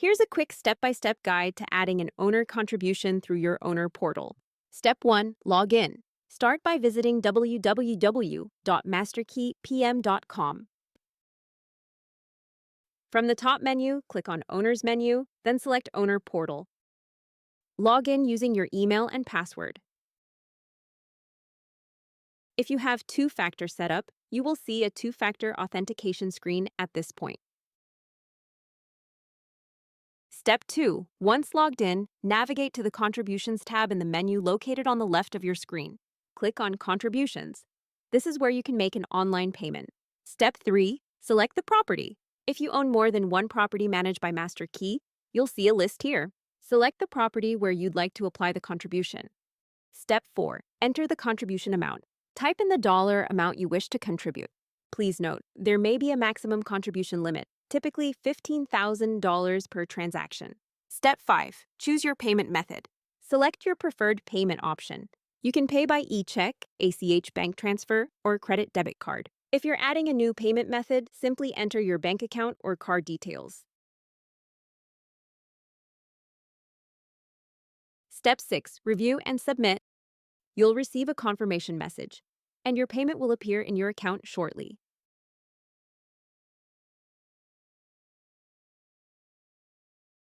Here's a quick step-by-step guide to adding an owner contribution through your owner portal. Step 1. Log in. Start by visiting www.masterkeypm.com. From the top menu, click on Owner's menu, then select Owner Portal. Log in using your email and password. If you have two-factor set up, you will see a two-factor authentication screen at this point. Step 2. Once logged in, navigate to the Contributions tab in the menu located on the left of your screen. Click on Contributions. This is where you can make an online payment. Step 3. Select the property. If you own more than one property managed by MasterKey, you'll see a list here. Select the property where you'd like to apply the contribution. Step 4. Enter the contribution amount. Type in the dollar amount you wish to contribute. Please note, there may be a maximum contribution limit, typically $15,000 per transaction. Step 5. Choose your payment method. Select your preferred payment option. You can pay by eCheck, ACH bank transfer, or credit debit card. If you're adding a new payment method, simply enter your bank account or card details. Step 6. Review and submit. You'll receive a confirmation message, and your payment will appear in your account shortly.